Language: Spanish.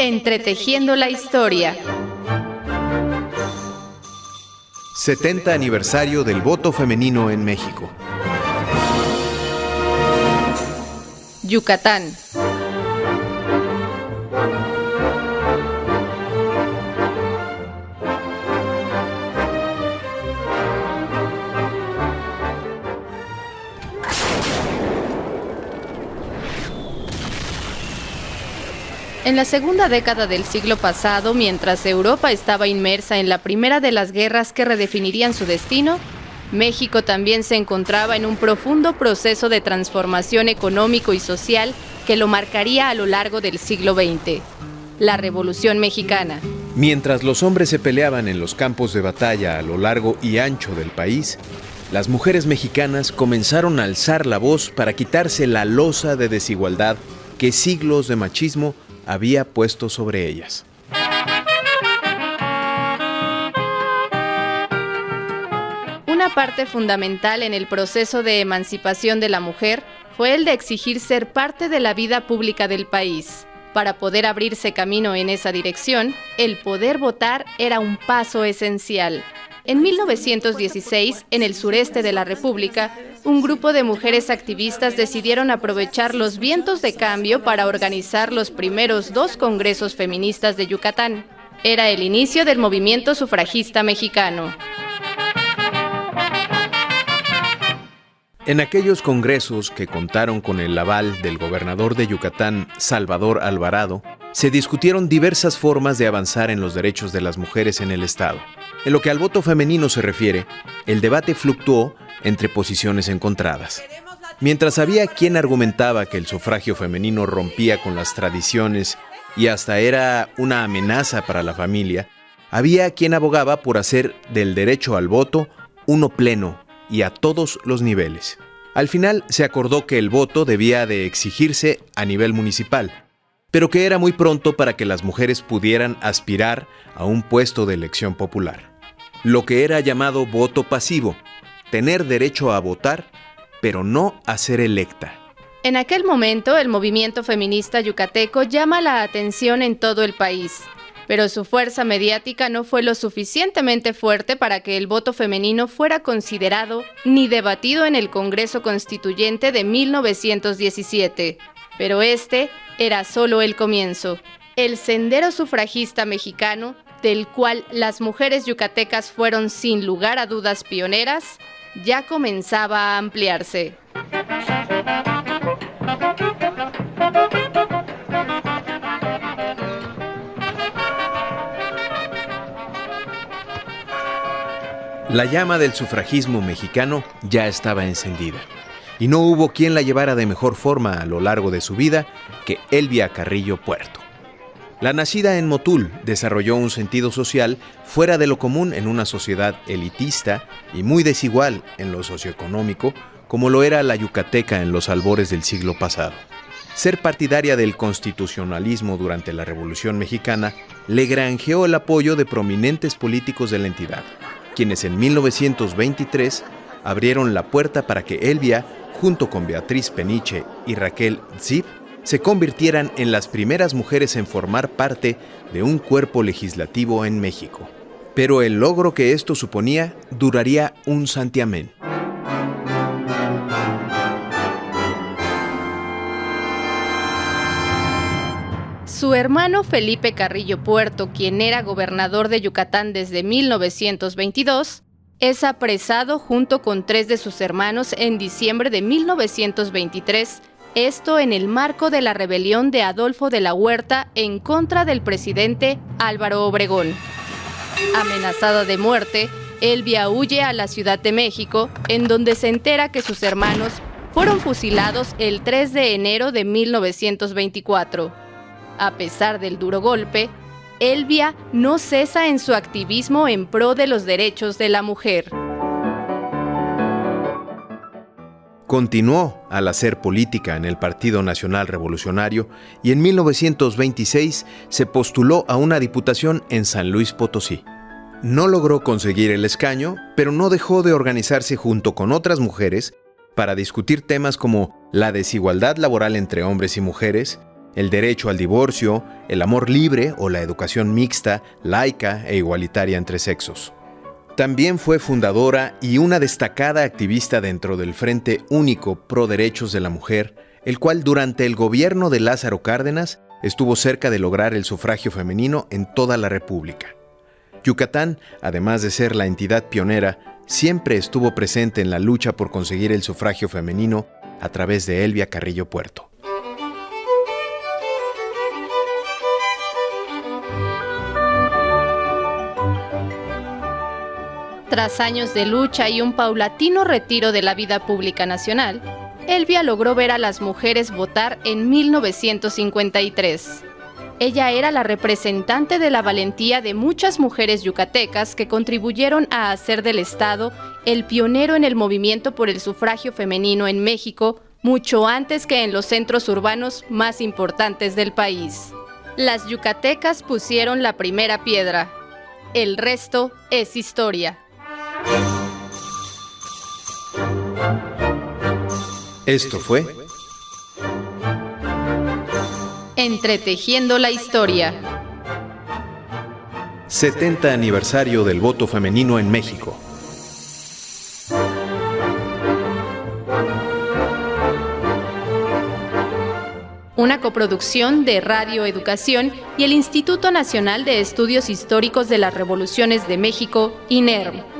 Entretejiendo la historia. 70 aniversario del voto femenino en México. Yucatán. En la segunda década del siglo pasado, mientras Europa estaba inmersa en la primera de las guerras que redefinirían su destino, México también se encontraba en un profundo proceso de transformación económico y social que lo marcaría a lo largo del siglo XX, la Revolución Mexicana. Mientras los hombres se peleaban en los campos de batalla a lo largo y ancho del país, las mujeres mexicanas comenzaron a alzar la voz para quitarse la losa de desigualdad que siglos de machismo había puesto sobre ellas. Una parte fundamental en el proceso de emancipación de la mujer fue el de exigir ser parte de la vida pública del país. Para poder abrirse camino en esa dirección, el poder votar era un paso esencial. En 1916, en el sureste de la República, un grupo de mujeres activistas decidieron aprovechar los vientos de cambio para organizar los primeros 2 congresos feministas de Yucatán. Era el inicio del movimiento sufragista mexicano. En aquellos congresos que contaron con el aval del gobernador de Yucatán, Salvador Alvarado, se discutieron diversas formas de avanzar en los derechos de las mujeres en el Estado. En lo que al voto femenino se refiere, el debate fluctuó entre posiciones encontradas. Mientras había quien argumentaba que el sufragio femenino rompía con las tradiciones y hasta era una amenaza para la familia, había quien abogaba por hacer del derecho al voto uno pleno y a todos los niveles. Al final se acordó que el voto debía de exigirse a nivel municipal, pero que era muy pronto para que las mujeres pudieran aspirar a un puesto de elección popular. Lo que era llamado voto pasivo, tener derecho a votar, pero no a ser electa. En aquel momento, el movimiento feminista yucateco llama la atención en todo el país, pero su fuerza mediática no fue lo suficientemente fuerte para que el voto femenino fuera considerado ni debatido en el Congreso Constituyente de 1917. Pero este era solo el comienzo. El sendero sufragista mexicano, del cual las mujeres yucatecas fueron sin lugar a dudas pioneras, ya comenzaba a ampliarse. La llama del sufragismo mexicano ya estaba encendida, y no hubo quien la llevara de mejor forma a lo largo de su vida que Elvia Carrillo Puerto. La nacida en Motul desarrolló un sentido social fuera de lo común en una sociedad elitista y muy desigual en lo socioeconómico, como lo era la yucateca en los albores del siglo pasado. Ser partidaria del constitucionalismo durante la Revolución Mexicana le granjeó el apoyo de prominentes políticos de la entidad, quienes en 1923 abrieron la puerta para que Elvia, junto con Beatriz Peniche y Raquel Zip, se convirtieran en las primeras mujeres en formar parte de un cuerpo legislativo en México. Pero el logro que esto suponía duraría un santiamén. Su hermano Felipe Carrillo Puerto, quien era gobernador de Yucatán desde 1922, es apresado junto con 3 de sus hermanos en diciembre de 1923, esto en el marco de la rebelión de Adolfo de la Huerta en contra del presidente Álvaro Obregón. Amenazada de muerte, Elvia huye a la Ciudad de México, en donde se entera que sus hermanos fueron fusilados el 3 de enero de 1924. A pesar del duro golpe, Elvia no cesa en su activismo en pro de los derechos de la mujer. Continuó al hacer política en el Partido Nacional Revolucionario y en 1926 se postuló a una diputación en San Luis Potosí. No logró conseguir el escaño, pero no dejó de organizarse junto con otras mujeres para discutir temas como la desigualdad laboral entre hombres y mujeres, el derecho al divorcio, el amor libre o la educación mixta, laica e igualitaria entre sexos. También fue fundadora y una destacada activista dentro del Frente Único Pro Derechos de la Mujer, el cual durante el gobierno de Lázaro Cárdenas estuvo cerca de lograr el sufragio femenino en toda la República. Yucatán, además de ser la entidad pionera, siempre estuvo presente en la lucha por conseguir el sufragio femenino a través de Elvia Carrillo Puerto. Tras años de lucha y un paulatino retiro de la vida pública nacional, Elvia logró ver a las mujeres votar en 1953. Ella era la representante de la valentía de muchas mujeres yucatecas que contribuyeron a hacer del Estado el pionero en el movimiento por el sufragio femenino en México, mucho antes que en los centros urbanos más importantes del país. Las yucatecas pusieron la primera piedra. El resto es historia. Esto fue Entretejiendo la historia. 70 aniversario del voto femenino en México. Una coproducción de Radio Educación y el Instituto Nacional de Estudios Históricos de las Revoluciones de México, INERM.